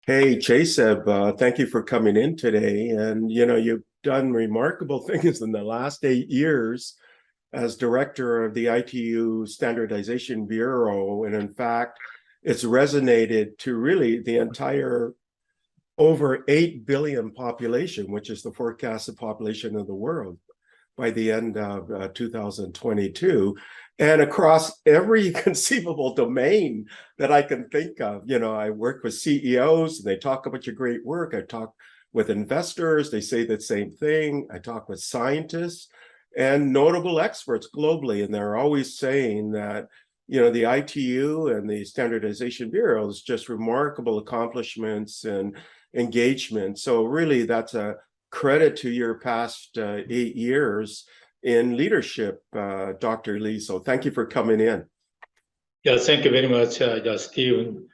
Hey, Chaesub, thank you for coming in today. And you've done remarkable things in the last 8 years as director of the ITU Standardization Bureau. And in fact, it's resonated to really the entire over 8 billion population, which is the forecasted population of the world by the end of 2022, and across every conceivable domain that I can think of. I work with CEOs and they talk about your great work. I talk with investors, they say the same thing. I talk with scientists and notable experts globally, and they're always saying that the ITU and the Standardization Bureau is just remarkable accomplishments and engagement. So really that's a credit to your past 8 years in leadership, Dr. Lee. So thank you for coming in. Yeah, thank you very much, Stephen.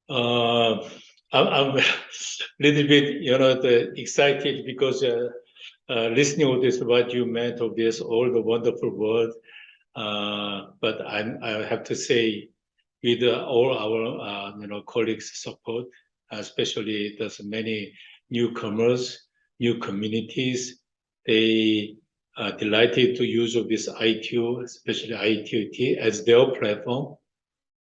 I'm a little bit, excited because listening to this, what you meant of this, all the wonderful words. But I have to say, with all our, colleagues' support, especially there's many newcomers, new communities, they are delighted to use of this ITU, especially ITUT, as their platform.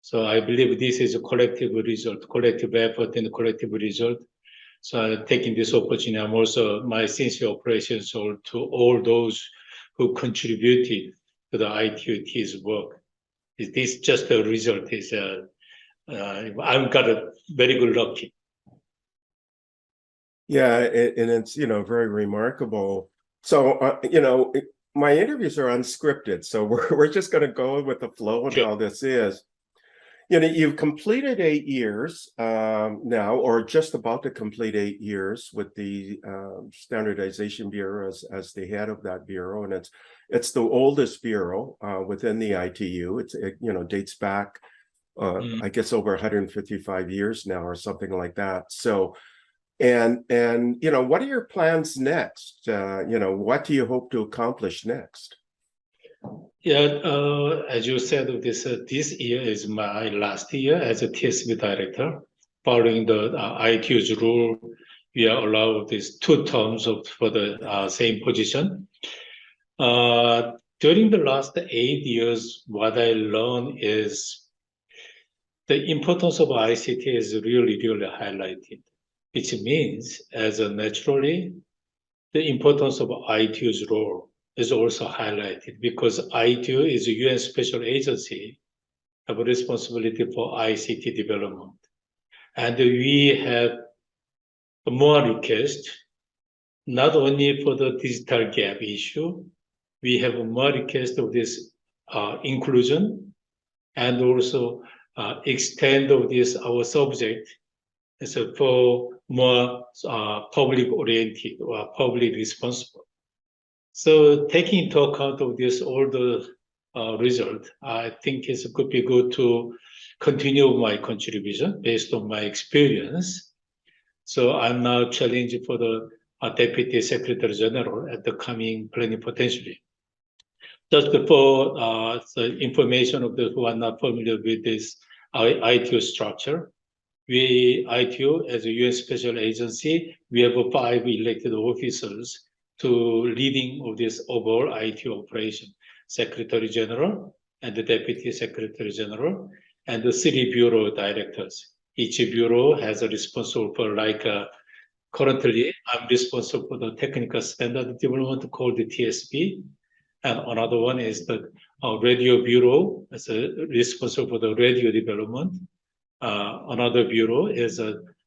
So I believe this is a collective result, collective effort and collective result. So I'm taking this opportunity, I'm also my sincere appreciation to all those who contributed to the ITUT's work. This just a result is, I've got a very good lucky. Yeah, and it's, very remarkable. So, my interviews are unscripted, so we're just going to go with the flow and how this is. You've completed 8 years now, or just about to complete 8 years with the Standardization Bureau as the head of that bureau, and it's the oldest bureau within the ITU. It dates back, I guess, over 155 years now, or something like that. So, and what are your plans next? What do you hope to accomplish next? Yeah, as you said, this year is my last year as a TSB director. Following the ITU's rule, we are allowed these 2 terms for the same position. During the last 8 years, what I learned is the importance of ICT is really, really highlighted, which means as a naturally, the importance of ITU's role is also highlighted because ITU is a UN special agency, have a responsibility for ICT development. And we have more requests, not only for the digital gap issue, we have more requests of this inclusion and also extend of this our subject so for more public oriented or public responsible. So taking into account of this, all the result, I think it could be good to continue my contribution based on my experience. So I'm now challenged for the Deputy Secretary General at the coming plenipotentiary. Just for the information of those who are not familiar with this ITU structure, ITU as a UN special agency, we have 5 elected officers to leading of this overall ITU operation, Secretary General and the Deputy Secretary General, and the 3 bureau directors. Each bureau has a responsible for currently I'm responsible for the technical standard development called the TSB, and another one is the radio bureau as responsible for the radio development. Another bureau is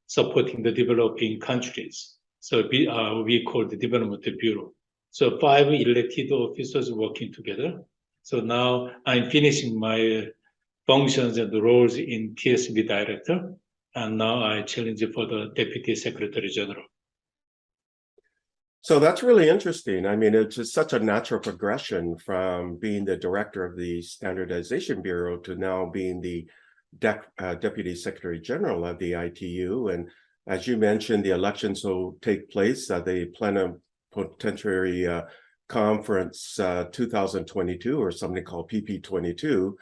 supporting the developing countries. So we call the Development Bureau. So 5 elected officers working together. So now I'm finishing my functions and roles in TSB director, and now I challenge for the Deputy Secretary General. So that's really interesting. I mean, it's just such a natural progression from being the director of the Standardization Bureau to now being the Deputy Secretary General of the ITU. And as you mentioned, the elections will take place at the Plenipotentiary Conference 2022, or something called PP22,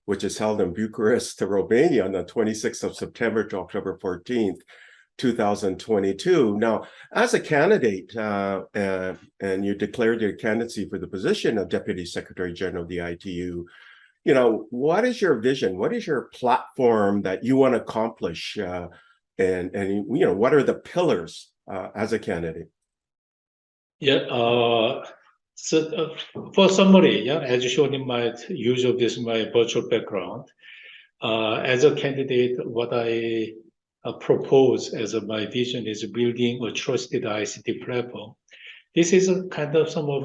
which is held in Bucharest, Romania on the 26th of September to October 14th. 2022. Now, as a candidate, and you declared your candidacy for the position of Deputy Secretary General of the ITU, what is your vision? What is your platform that you want to accomplish? And what are the pillars as a candidate? Yeah. For summary, as shown in my use of my virtual background, as a candidate, what I propose as my vision is building a trusted ICT platform. This is a kind of some of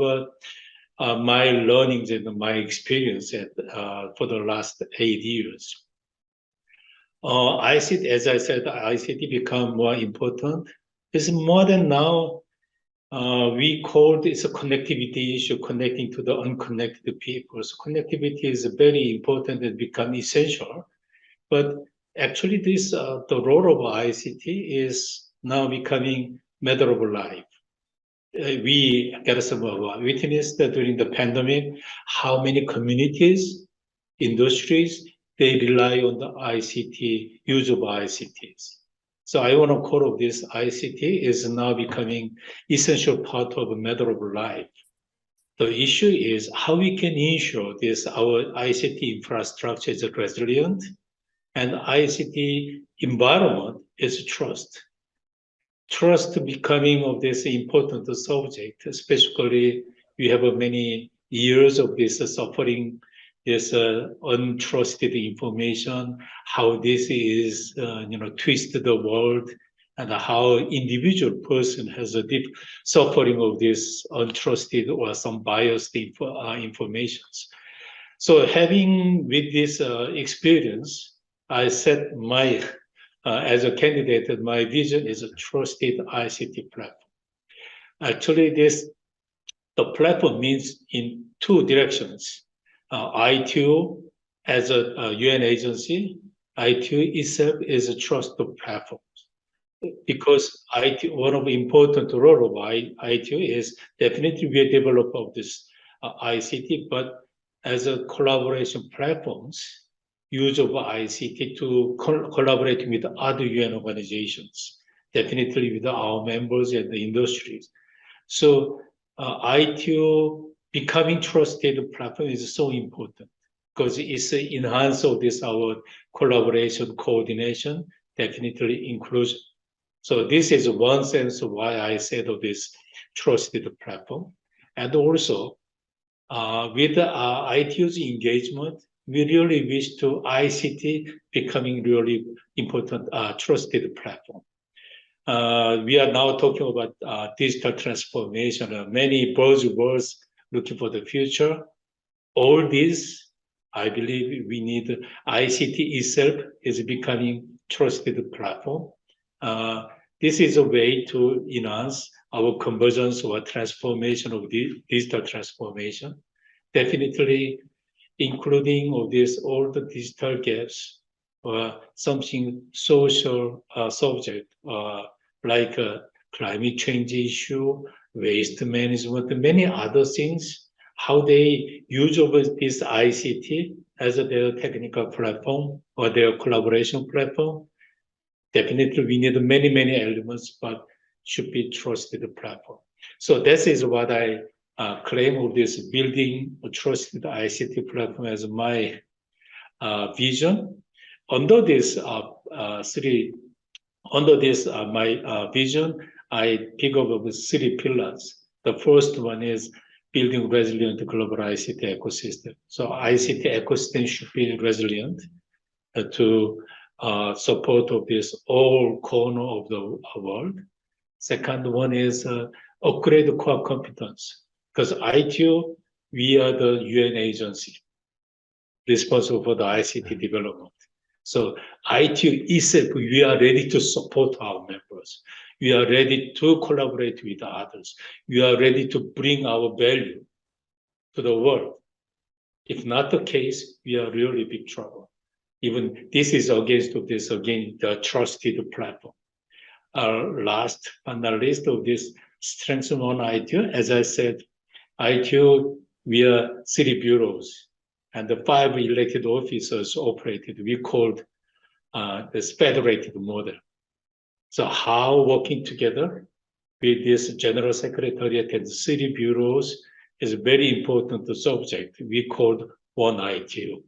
my learnings and my experience for the last 8 years. ICT, as I said, ICT become more important. It's more than now. We call this a connectivity issue, connecting to the unconnected people. So connectivity is very important and become essential. But actually, the role of ICT is now becoming matter of life. We get some witness that during the pandemic, how many communities, industries, they rely on the ICT, use of ICTs. So I want to call this ICT is now becoming essential part of a matter of life. The issue is how we can ensure our ICT infrastructure is resilient and ICT environment is trust. Trust becoming of this important subject, especially we have many years of this suffering, this untrusted information, how this is, twisted the world, and how individual person has a deep suffering of this untrusted or some biased informations. So having with this experience, I set my as a candidate, my vision is a trusted ICT platform. Actually, the platform means in two directions. ITU as a UN agency, ITU itself is a trusted platform. Because one of the important role of ITU is definitely we are developer of this ICT, but as a collaboration platforms, use of ICT to collaborate with other UN organizations, definitely with our members and the industries. So ITU becoming trusted platform is so important because it's enhance of this our collaboration, coordination, definitely inclusion. So this is one sense of why I said of this trusted platform. And also with ITU's engagement, we really wish to ICT becoming really important, trusted platform. We are now talking about digital transformation, many buzzwords looking for the future. All this, I believe we need ICT itself is becoming trusted platform. This is a way to enhance our convergence or transformation of the digital transformation. Definitely including of this all the digital gaps or something social subject like climate change issue, waste management, many other things, how they use over this ICT as their technical platform or their collaboration platform. Definitely we need many, many elements, but should be trusted platform. So this is what I claim of this building a trusted ICT platform as my vision. Under this my vision, I pick up of 3 pillars. The first one is building resilient global ICT ecosystem. So ICT ecosystem should be resilient to support of this all corner of the world. Second one is upgrade core competence. Because ITU, we are the UN agency responsible for the ICT development. So ITU itself, we are ready to support our members. We are ready to collaborate with others. We are ready to bring our value to the world. If not the case, we are really big trouble. Even this is against of this, again, the trusted platform. Last but not least of this, strengthen on ITU. As I said, ITU, we are 3 bureaus and the 5 elected officers operated. We called this federated model. So how working together with this general secretariat and city bureaus is a very important subject we called one ITU.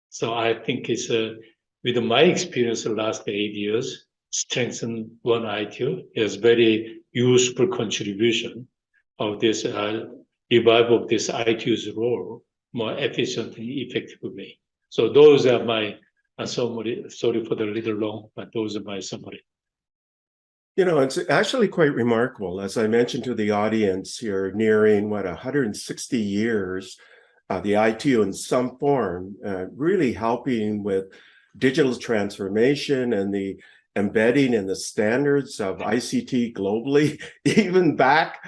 So I think it's with my experience the last 8 years, strengthen one ITU is very useful contribution of this revival of this ITU's role more efficient and effective way. So those are my summary. Sorry for the little long, but those are my summary. You know, it's actually quite remarkable. As I mentioned to the audience, you're nearing, 160 years, the ITU in some form, really helping with digital transformation and the embedding in the standards of ICT globally, even back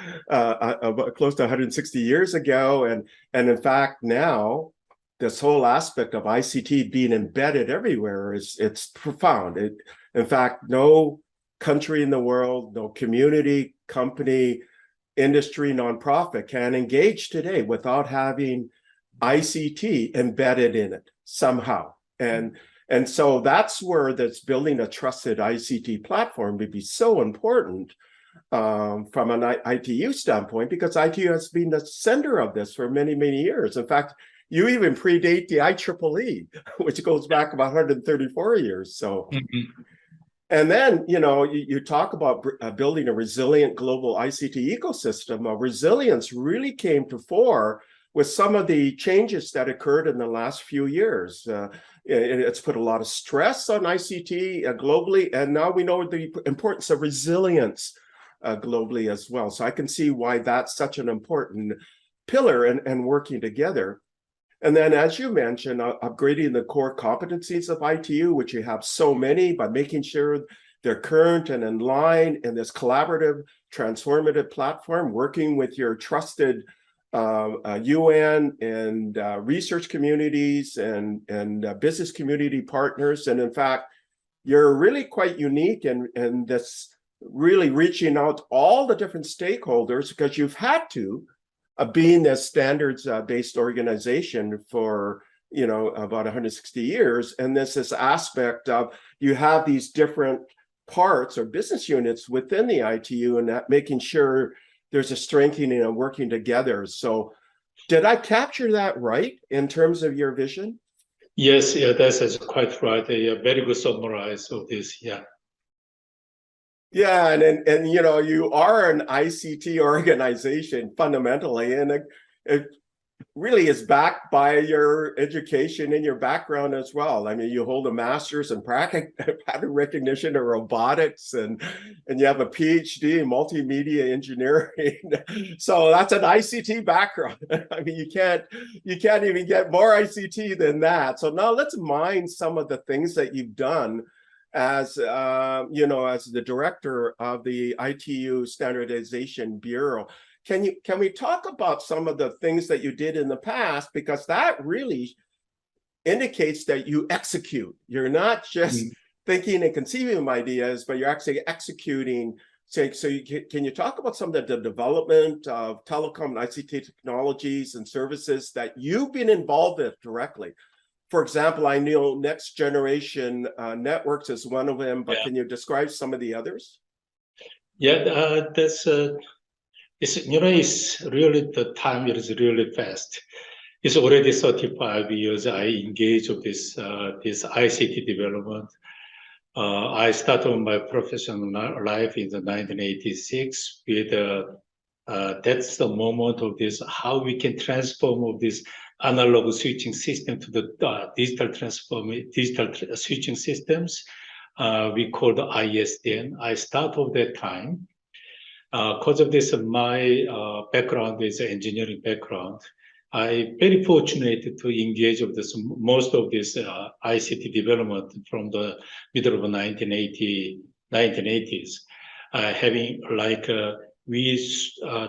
close to 160 years ago. And in fact, now, this whole aspect of ICT being embedded everywhere it's profound. In fact, no country in the world, no community, company, industry, nonprofit can engage today without having ICT embedded in it somehow. And so that's where that's building a trusted ICT platform would be so important from an ITU standpoint, because ITU has been the center of this for many, many years. In fact, you even predate the IEEE, which goes back about 134 years. So. Mm-hmm. And then, you know, you talk about building a resilient global ICT ecosystem. Resilience really came to fore with some of the changes that occurred in the last few years. It's put a lot of stress on ICT globally, and now we know the importance of resilience globally as well. So I can see why that's such an important pillar and working together. And then, as you mentioned, upgrading the core competencies of ITU, which you have so many, by making sure they're current and in line in this collaborative, transformative platform, working with your trusted UN and research communities and business community partners. And in fact, you're really quite unique in this really reaching out to all the different stakeholders, because you've had to, being a standards-based organization for, you know, about 160 years. And this aspect of you have these different parts or business units within the ITU, and that making sure there's a strengthening and working together. So did I capture that right in terms of your vision? Yes, yeah, that's quite right. A very good summarize of this, yeah. Yeah, and you know, you are an ICT organization fundamentally, and it really is backed by your education and your background as well. I mean, you hold a master's in pattern recognition or robotics, and you have a PhD in multimedia engineering. So that's an ICT background. I mean, you can't even get more ICT than that. So now let's mine some of the things that you've done as you know, as the director of the ITU Standardization Bureau. Can we talk about some of the things that you did in the past, because that really indicates that you execute. You're not just thinking and conceiving of ideas, but you're actually executing. So can you talk about some of the development of telecom and ICT technologies and services that you've been involved with directly? For example, I know next generation networks is one of them, but can you describe some of the others? Yeah, that's it's, you know, it's really, the time is really fast. It's already 35 years I engage with this this ICT development. I started my professional life in the 1986 with that's the moment of this, how we can transform of this analog switching system to the digital switching systems. We called ISDN. I started that time. Because of this, my background is engineering background. I'm very fortunate to engage with this, most of this ICT development from the middle of the 1980s. Having like, we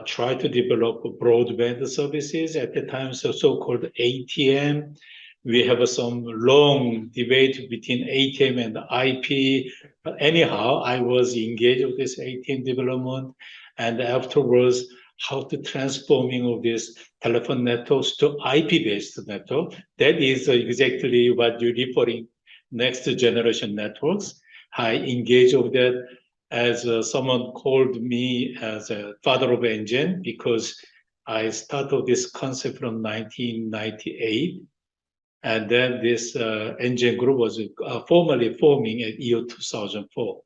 try to develop broadband services at the time, so-called ATM. We have some long debate between ATM and IP. But anyhow, I was engaged with this ATM development, and afterwards, how to transforming of this telephone networks to IP-based network. That is exactly what you're referring, next generation networks. I engage with that as someone called me as a father of engine because I started this concept from 1998. And then this engine group was formally forming in year 2004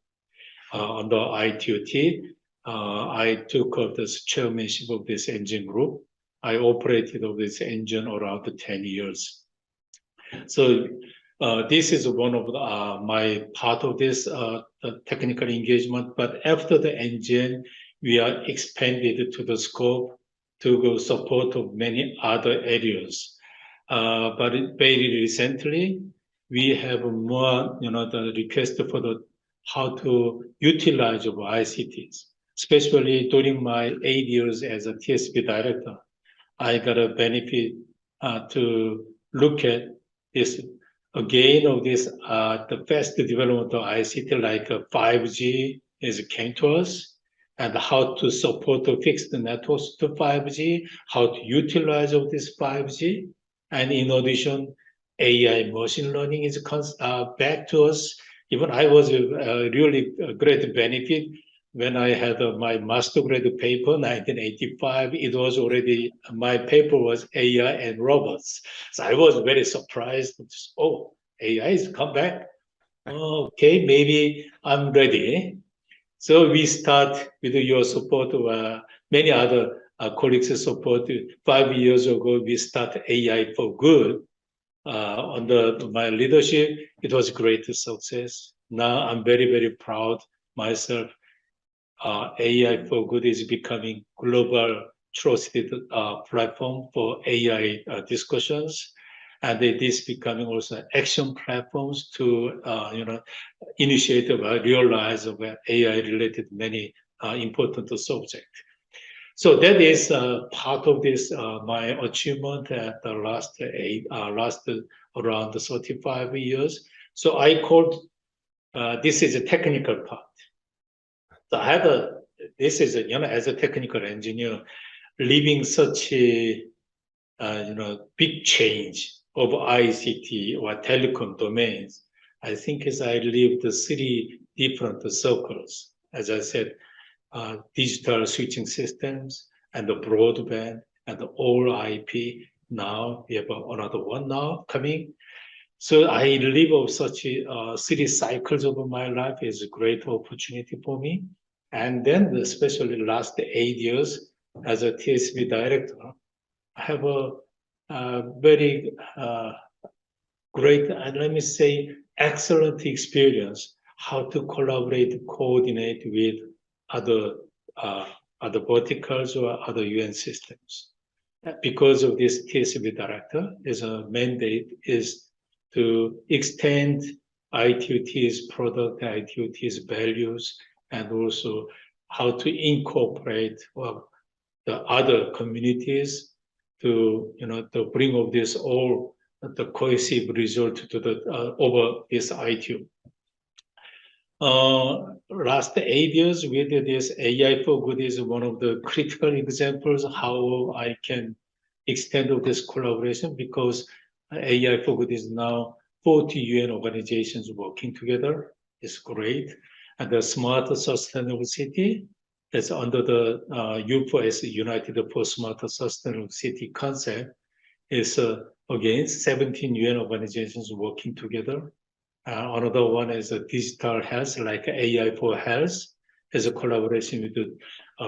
under ITOT. I took up this chairmanship of this engine group. I operated of this engine around 10 years. So this is one of my part of this technical engagement. But after the engine, we are expanded to the scope to go support of many other areas. But very recently, we have more, the request for the how to utilize of ICTs, especially during my 8 years as a TSB director. I got a benefit to look at this again of this the fast development of ICT like 5G is came to us and how to support the fixed networks to 5G, how to utilize of this 5G, and in addition, AI machine learning is back to us. Even I was a really great benefit when I had my master grade paper, 1985. It was already, my paper was AI and robots. So I was very surprised. Oh, AI has come back. Okay, maybe I'm ready. So we start with your support, many other colleagues support. 5 years ago, we started AI for Good. Under my leadership, it was great success. Now I'm very, very proud myself. AI for Good is becoming global trusted platform for AI discussions. And it is becoming also action platforms to, initiate or realize AI-related many important subjects. So that is part of this my achievement at the last around 35 years. So I called this is a technical part. So I had this is as a technical engineer, living such a big change of ICT or telecom domains. I think as I lived 3 different circles, as I said, digital switching systems and the broadband and the all IP. Now we have another one now coming. So I live of such 3 cycles of my life is a great opportunity for me. And then especially last 8 years as a TSB director, I have a very great, and let me say, excellent experience how to collaborate, coordinate with other verticals or other UN systems. Because of this TSB director, his mandate is to extend ITOT's product, ITOT's values, and also how to incorporate the other communities to bring of this all the cohesive result to the over this ITU. Last 8 years with this AI for Good is one of the critical examples how I can extend this collaboration because AI for Good is now 40 UN organizations working together. It's great. And the Smart Sustainable City is under the U4S United for Smart Sustainable City concept is again 17 UN organizations working together. Another one is a digital health, like AI for health, is a collaboration with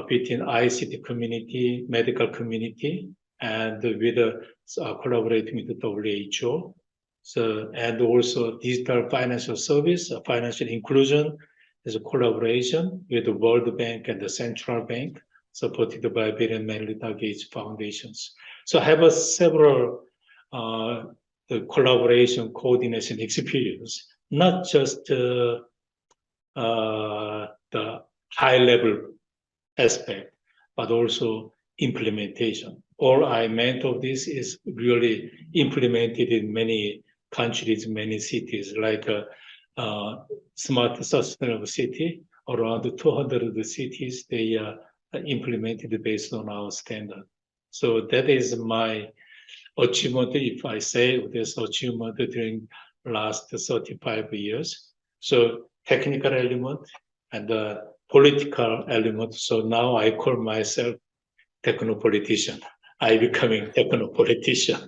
between ICT community, medical community, and with collaborating with the WHO. So, and also digital financial service, financial inclusion is a collaboration with the World Bank and the Central Bank, supported by Bill and Melinda Gates Foundations. So I have several the collaboration, coordination experience, not just the high-level aspect, but also implementation. All I meant of this is really implemented in many countries, many cities, like Smart Sustainable City, around 200 of the cities, they are implemented based on our standard. So that is my achievement, if I say this achievement during last 35 years. So technical element and the political element. So now I call myself techno-politician. I becoming techno-politician.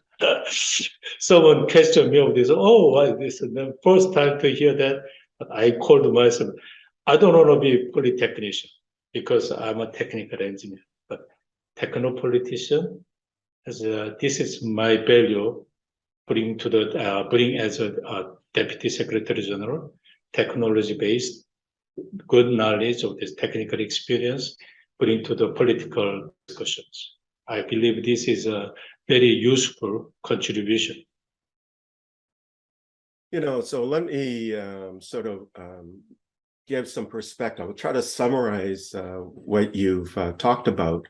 Someone questioned me of this. Oh, why this? And the first time to hear that, I called myself. I don't want to be polytechnician because I'm a technical engineer, but techno-politician. This is my value. Bring as a Deputy Secretary General, technology-based, good knowledge of this technical experience, bring to the political discussions. I believe this is a very useful contribution. So let me give some perspective. I'll try to summarize what you've talked about.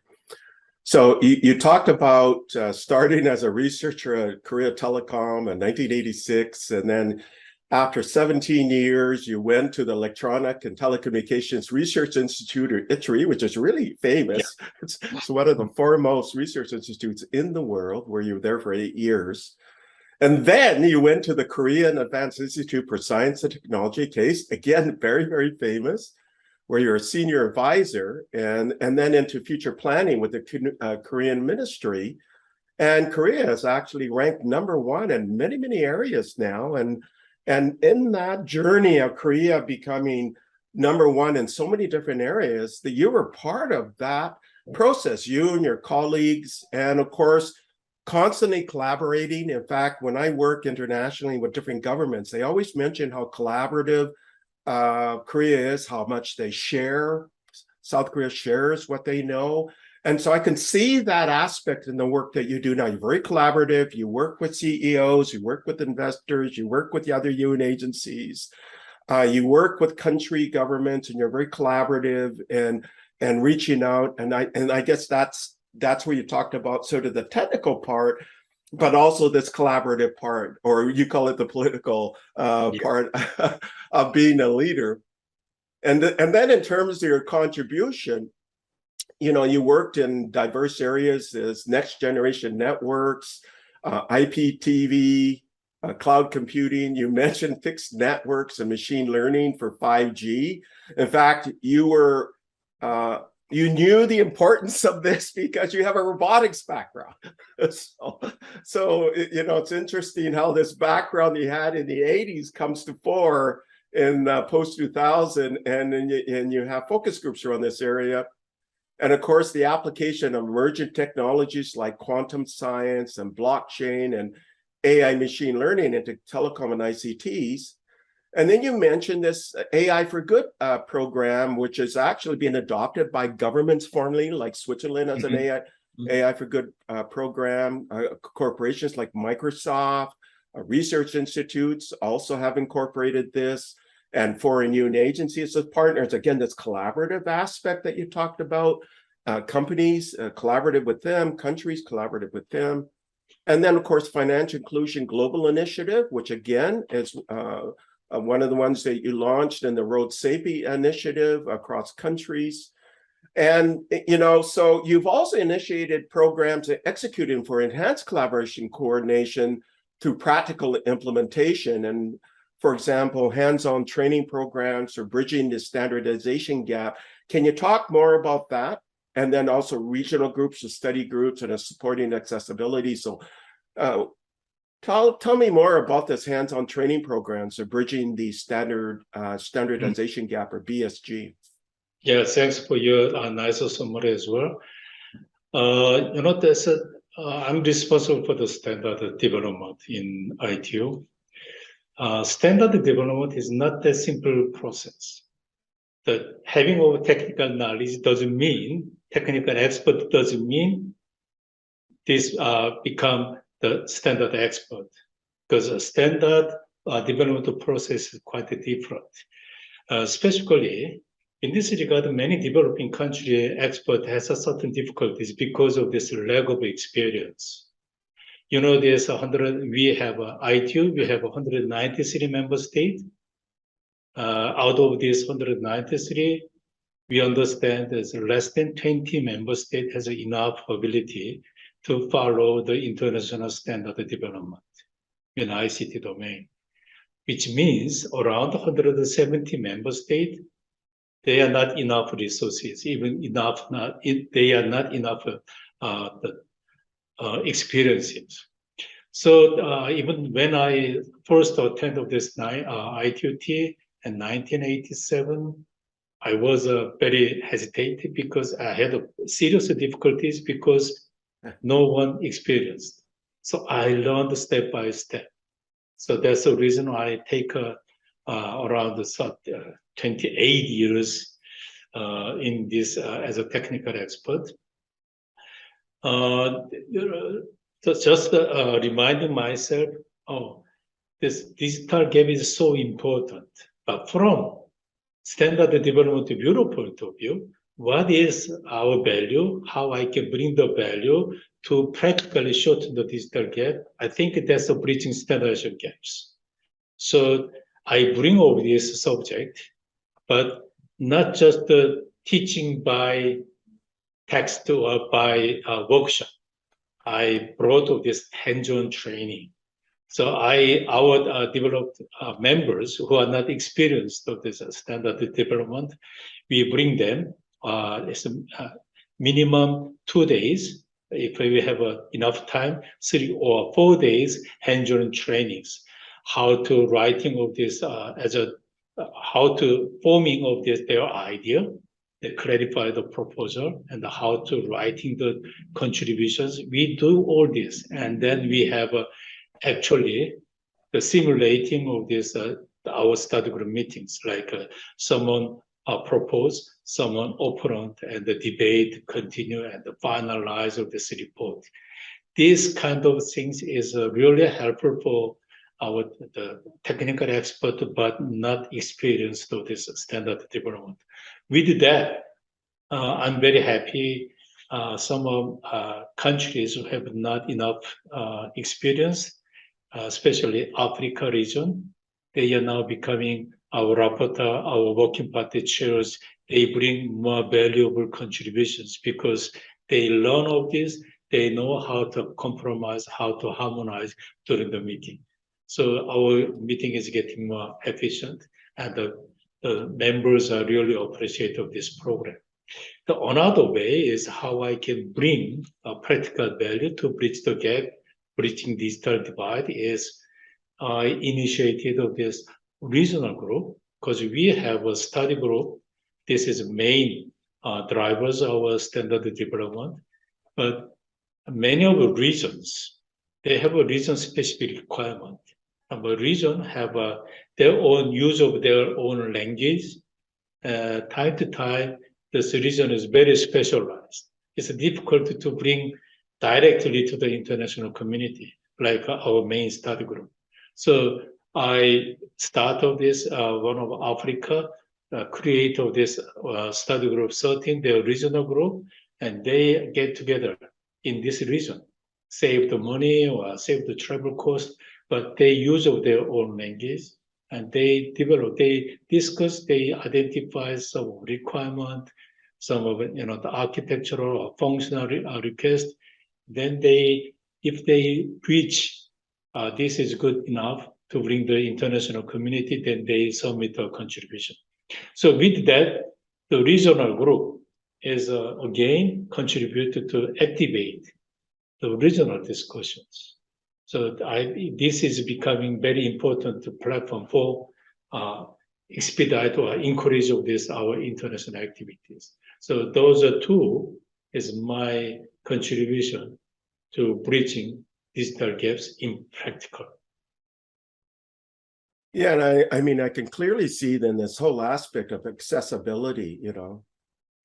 So you talked about starting as a researcher at Korea Telecom in 1986, and then after 17 years, you went to the Electronic and Telecommunications Research Institute, or ITRI, which is really famous. Yeah. It's one of the foremost research institutes in the world, where you were there for 8 years. And then you went to the Korean Advanced Institute for Science and Technology, CASE, again, very, very famous, where you're a senior advisor, and then into future planning with the Korean ministry. And Korea is actually ranked #1 in many, many areas now. And in that journey of Korea becoming #1 in so many different areas, that you were part of that process, you and your colleagues, and of course, constantly collaborating. In fact, when I work internationally with different governments, they always mention how collaborative Korea is, how much they share. South Korea shares what they know. And so I can see that aspect in the work that you do now. You're very collaborative. You work with CEOs, you work with investors, you work with the other UN agencies, you work with country governments, and you're very collaborative and reaching out. And I guess that's where you talked about sort of the technical part, but also this collaborative part, or you call it the political part of being a leader. And then in terms of your contribution, you worked in diverse areas as next generation networks, IPTV, cloud computing. You mentioned fixed networks and machine learning for 5G. In fact, you knew the importance of this because you have a robotics background. so it's interesting how this background you had in the 80s comes to fore in post 2000, and you have focus groups around this area. And of course, the application of emergent technologies like quantum science and blockchain and AI machine learning into telecom and ICTs. And then you mentioned this AI for Good program, which is actually being adopted by governments formally, like Switzerland as an AI for Good program. Corporations like Microsoft, research institutes also have incorporated this, and foreign UN agencies as partners. Again, this collaborative aspect that you talked about, companies collaborative with them, countries collaborative with them. And then, of course, Financial Inclusion Global Initiative, which again is one of the ones that you launched in the Road Safety Initiative across countries. And, so you've also initiated programs and executing for enhanced collaboration coordination through practical implementation. And for example, hands-on training programs or bridging the standardization gap. Can you talk more about that? And then also regional groups or study groups and supporting accessibility. So tell me more about this hands-on training programs or bridging the standardization gap, or BSG. Yeah, thanks for your nice summary as well. I'm responsible for the standard development in ITU. Standard development is not a simple process. That having all technical knowledge doesn't mean, technical expert doesn't mean this become the standard expert, because a standard development process is quite different. Specifically, in this regard, many developing country expert has a certain difficulties because of this lack of experience. There's we have ITU, we have 193 member states. Out of these 193, we understand there's less than 20 member states has enough ability to follow the international standard development in ICT domain. which means around 170 member states, they are not enough resources, they are not enough experiences. So even when I first attended this ITUT in 1987, I was very hesitated because I had serious difficulties because no one experienced. So I learned step by step. So that's the reason I take around 28 years in this as a technical expert. So just reminding myself, oh, this digital gap is so important. But from Standard Development Bureau point of view, what is our value? How I can bring the value to practically shorten the digital gap? I think that's a bridging standardization gaps. So I bring over this subject, but not just the teaching by text or by workshop. I brought this hands-on training. So our developed members who are not experienced of this standard development, we bring them it's minimum 2 days. If we have enough time, 3 or 4 days hands-on trainings, how to writing of this how to forming of this their idea, they clarify the proposal and how to writing the contributions. We do all this, and then we have actually the simulating of this our study group meetings, like someone propose, someone opponent, and the debate continue and the finalize of this report. These kind of things is really helpful for the technical expert, but not experienced of this standard development. With that, I'm very happy. Some countries who have not enough experience, especially Africa region, they are now becoming our rapporteur, our working party chairs. They bring more valuable contributions because they learn of this. They know how to compromise, how to harmonize during the meeting. So our meeting is getting more efficient, and the members are really appreciative of this program. The another way is how I can bring a practical value to bridge the gap, bridging digital divide is I initiated of this regional group because we have a study group. This is main drivers of our standard development, but many of the regions, they have a region specific requirement. And the region have their own use of their own language. Time to time, this region is very specialized. It's difficult to bring directly to the international community, like our main study group. So I started this, one of Africa, create of this study group 13, their regional group, and they get together in this region, save the money or save the travel cost, but they use of their own language, and they develop, they discuss, they identify some requirement, some of it, the architectural or functional request. Then they, if they reach this is good enough to bring the international community, then they submit a contribution. So with that, the regional group is again contributed to activate the regional discussions. So this is becoming very important platform for expedite or encourage of this our international activities. So those are two is my contribution to bridging digital gaps in practical. Yeah, and I mean, I can clearly see then this whole aspect of accessibility,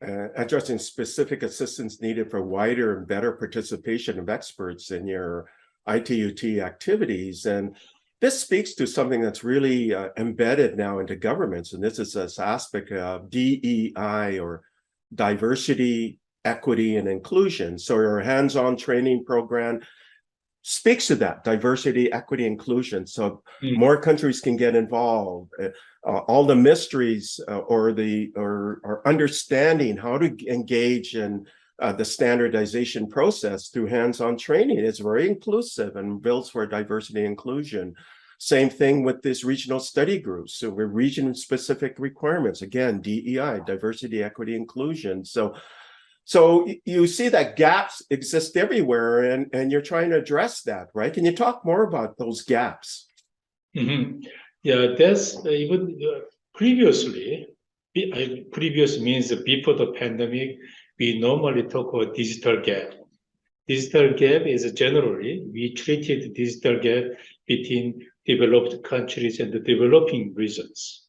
addressing specific assistance needed for wider and better participation of experts in your ITUT activities. And this speaks to something that's really embedded now into governments. And this is this aspect of DEI, or diversity, equity, and inclusion. So your hands-on training program speaks to that diversity, equity, inclusion. So more countries can get involved. All the mysteries or understanding how to engage in the standardization process through hands-on training is very inclusive and builds for diversity and inclusion. Same thing with this regional study groups. So we're region-specific requirements. Again, DEI, diversity, equity, inclusion. So you see that gaps exist everywhere, and you're trying to address that, right? Can you talk more about those gaps? Mm-hmm. Yeah, that's even previously. Previous means before the pandemic, we normally talk about digital gap. Digital gap is generally, we treated digital gap between developed countries and the developing regions.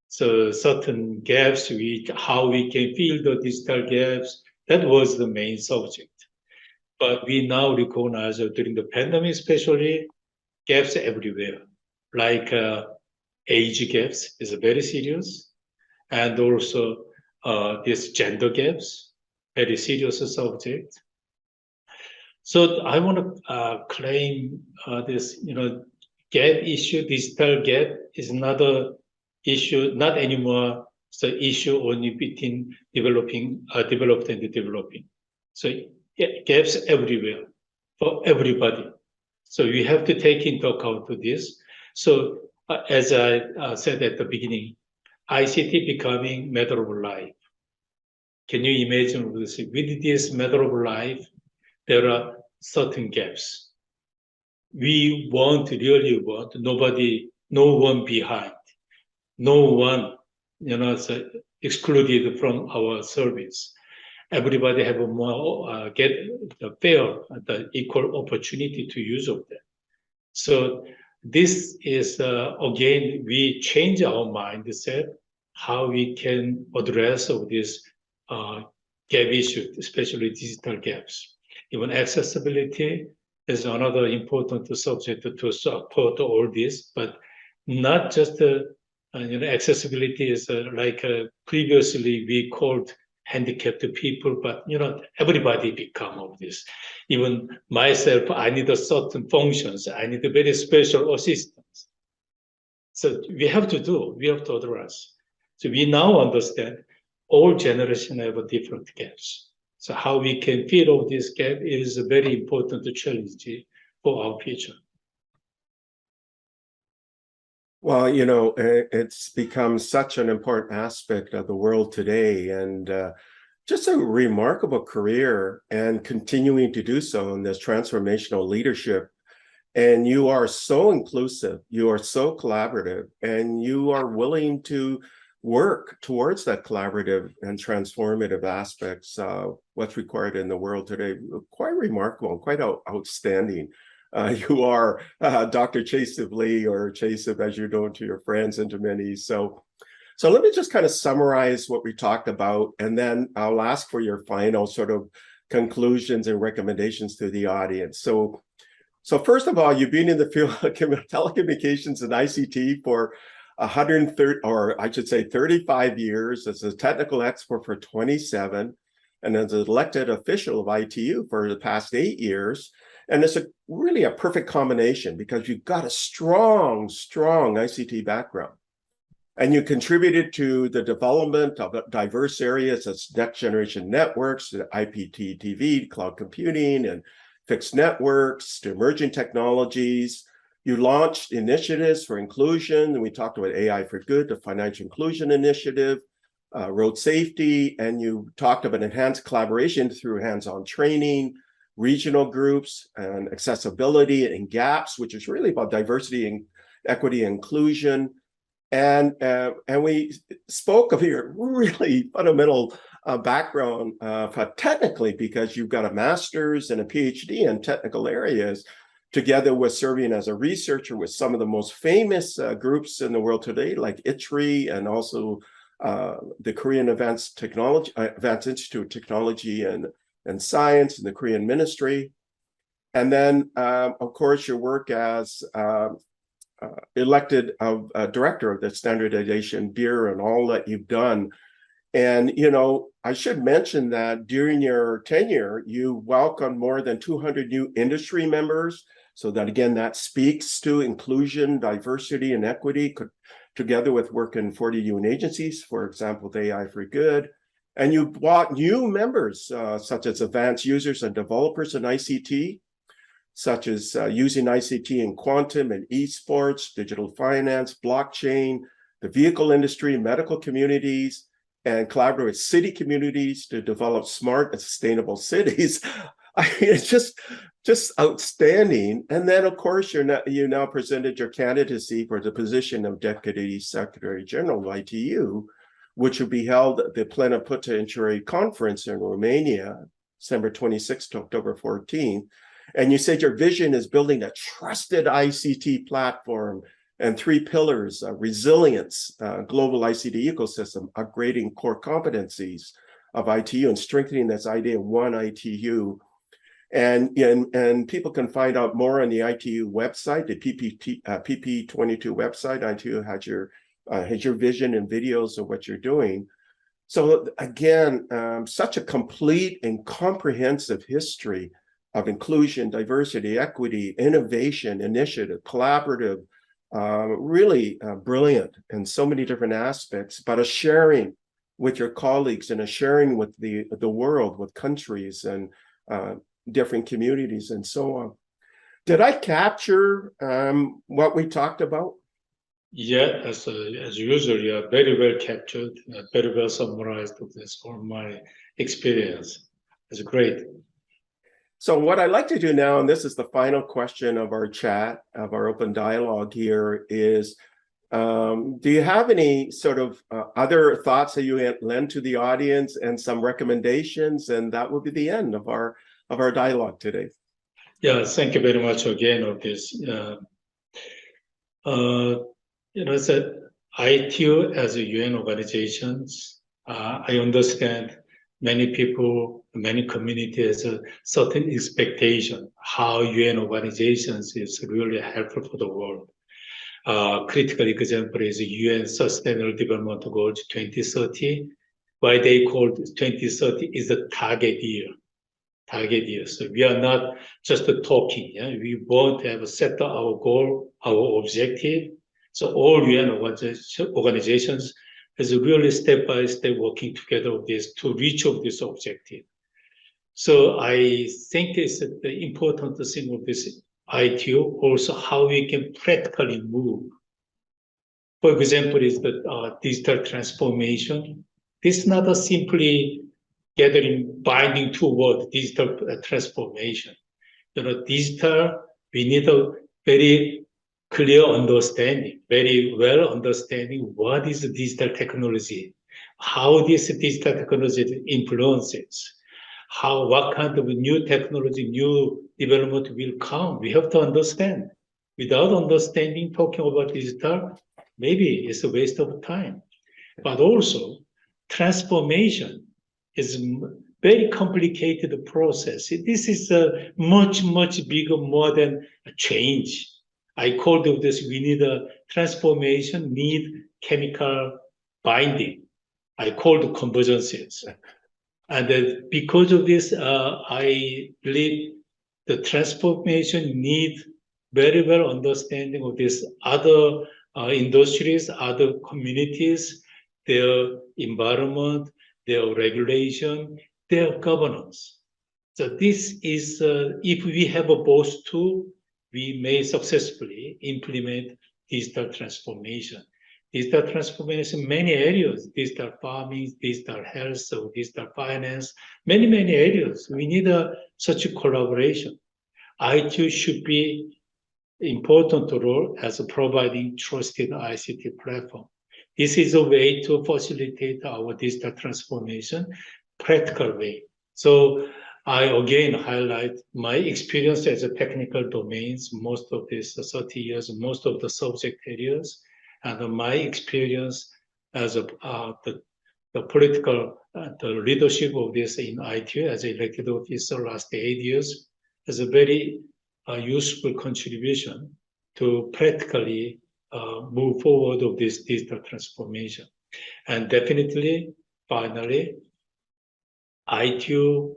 So certain gaps, how we can fill the digital gaps, that was the main subject. But we now recognize during the pandemic, especially, gaps everywhere. Like age gaps is very serious, and also this gender gaps, very serious subject. So I want to claim this, gap issue, digital gap is not a issue, not anymore. It's an issue only between developed and developing. So gaps everywhere for everybody. So we have to take into account this. So as I said at the beginning, ICT becoming matter of life. Can you imagine with this matter of life, there are certain gaps. We really want no one behind, no one, excluded from our service. Everybody have a more get the fair, the equal opportunity to use of that. So this is again, we change our mindset how we can address of this gap issue, especially digital gaps. Even accessibility is another important subject to support all this, but not just accessibility is like previously we called handicapped people, but everybody become of this. Even myself, I need a certain functions. I need a very special assistance. So we have to address. So we now understand all generations have different gaps. So how we can fill all this gap is a very important challenge for our future. Well, it's become such an important aspect of the world today, and just a remarkable career and continuing to do so in this transformational leadership. And you are so inclusive, you are so collaborative, and you are willing to work towards that collaborative and transformative aspects, what's required in the world today. Quite remarkable and quite outstanding. You are Dr. Chaesub Lee, or Chaesub as you're known to your friends and to many. So let me just kind of summarize what we talked about, and then I'll ask for your final sort of conclusions and recommendations to the audience. So first of all, you've been in the field of telecommunications and ICT for 130, or I should say 35 years, as a technical expert for 27, and as an elected official of ITU for the past 8 years. And it's really a perfect combination because you've got a strong ICT background. And you contributed to the development of diverse areas as next generation networks, the IPTV, cloud computing, and fixed networks, to emerging technologies. You launched initiatives for inclusion, and we talked about AI for Good, the Financial Inclusion Initiative, road safety, and you talked about enhanced collaboration through hands-on training, regional groups, and accessibility and gaps, which is really about diversity and equity and inclusion. And we spoke of your really fundamental background technically, because you've got a master's and a PhD in technical areas, together with serving as a researcher with some of the most famous groups in the world today, like ITRI, and also the Korean Advanced Institute of Technology and Science, and the Korean Ministry. And then, of course, your work as elected director of the Standardization Bureau, and all that you've done. And, I should mention that during your tenure, you welcomed more than 200 new industry members. So that, again, that speaks to inclusion, diversity, and equity, together with work in 40 UN agencies, for example, the AI for Good. And you brought new members, such as advanced users and developers in ICT. such as using ICT in quantum and esports, digital finance, blockchain, the vehicle industry, medical communities, and collaborate with city communities to develop smart and sustainable cities. I mean, it's just outstanding. And then, of course, you now presented your candidacy for the position of Deputy Secretary General of ITU, which will be held at the Plenipotentiary Conference in Romania, December 26th to October 14th. And you said your vision is building a trusted ICT platform and three pillars: resilience, global ICT ecosystem, upgrading core competencies of ITU, and strengthening this idea of one ITU. And people can find out more on the ITU website, the PP22 website. ITU has your vision and videos of what you're doing. So again, such a complete and comprehensive history of inclusion, diversity, equity, innovation, initiative, collaborative, really brilliant in so many different aspects, but a sharing with your colleagues and a sharing with the world, with countries and different communities and so on. Did I capture what we talked about? Yeah, as usual, you are very well captured, very well summarized of this from my experience. It's great. So what I'd like to do now, and this is the final question of our chat, of our open dialogue here, is do you have any sort of other thoughts that you lend to the audience and some recommendations? And that will be the end of our dialogue today. Yeah, thank you very much again of this. It's a ITU as a UN organizations. I understand many people, many communities have a certain expectation how UN organizations is really helpful for the world. Critical example is UN Sustainable Development Goals 2030. Why they called 2030 is a target year. So we are not just talking. Yeah? We want to have set our goal, our objective. So all UN organizations is really step by step working together with this to reach of this objective. So I think it's the important thing of this ITU, also how we can practically move. For example, is the digital transformation. This is not a simply binding toward digital transformation. Digital, we need a very clear understanding, very well understanding what is the digital technology, how this digital technology influences, what kind of new technology, new development will come. We have to understand. Without understanding, talking about digital, maybe it's a waste of time. But also, transformation is a very complicated process. This is a much, much bigger, more than a change. I called this, we need a transformation, need chemical binding. I called convergences. And because of this, I believe the transformation needs very well understanding of this other industries, other communities, their environment, their regulation, their governance. So this is, if we have both two, we may successfully implement digital transformation. Digital transformation in many areas, digital farming, digital health, so digital finance, many, many areas. We need such a collaboration. ITU should be important role as providing trusted ICT platform. This is a way to facilitate our digital transformation, practical way. So I again highlight my experience as a technical domains, most of this 30 years, most of the subject areas, and my experience as the political, the leadership of this in ITU as an elected officer last 8 years is a very useful contribution to practically move forward of this digital transformation. And definitely, finally, ITU,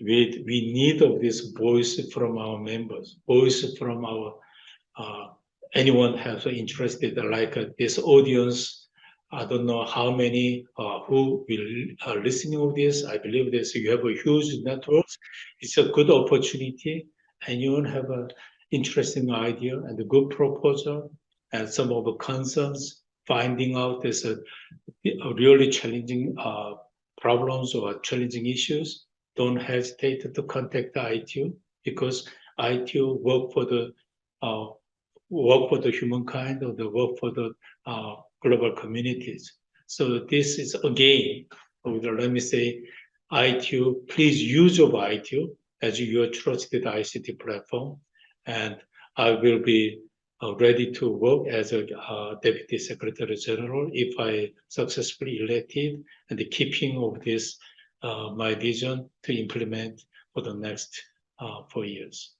we need of this voice from our members, voice from our, anyone has interested, like this audience. I don't know how many who are listening to this. I believe this, you have a huge network. It's a good opportunity. and you have an interesting idea and a good proposal and some of the concerns, finding out there's a really challenging problems or challenging issues, don't hesitate to contact the ITU, because ITU work for the humankind, or the work for the global communities. So this is again, let me say, ITU, please use of ITU as your trusted ICT platform, and I will be ready to work as a Deputy Secretary General if I successfully elected, and keeping of this my vision to implement for the next 4 years.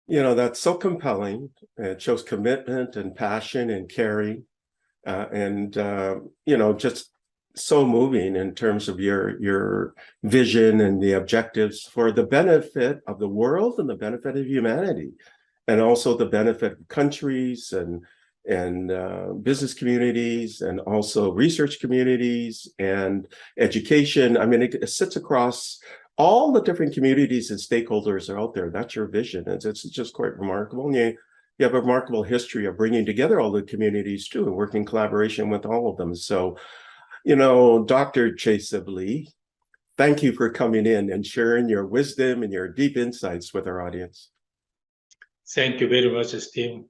You know, that's so compelling. It shows commitment and passion and caring, and you know, just so moving in terms of your vision and the objectives for the benefit of the world and the benefit of humanity, and also the benefit of countries and business communities, and also research communities and education. I mean, it sits across all the different communities and stakeholders are out there. That's your vision. It's just quite remarkable. And you have a remarkable history of bringing together all the communities too, and working in collaboration with all of them. So, you know, Dr. Chaesub Lee, thank you for coming in and sharing your wisdom and your deep insights with our audience. Thank you very much, Steve.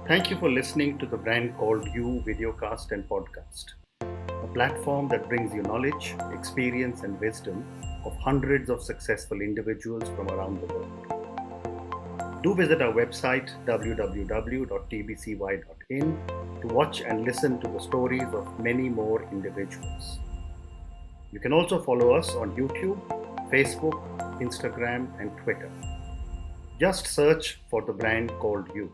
Thank you for listening to the Brand Called You videocast and podcast, a platform that brings you knowledge, experience, and wisdom of hundreds of successful individuals from around the world. Do visit our website www.tbcy.in to watch and listen to the stories of many more individuals. You can also follow us on YouTube, Facebook, Instagram, and Twitter. Just search for the Brand Called You.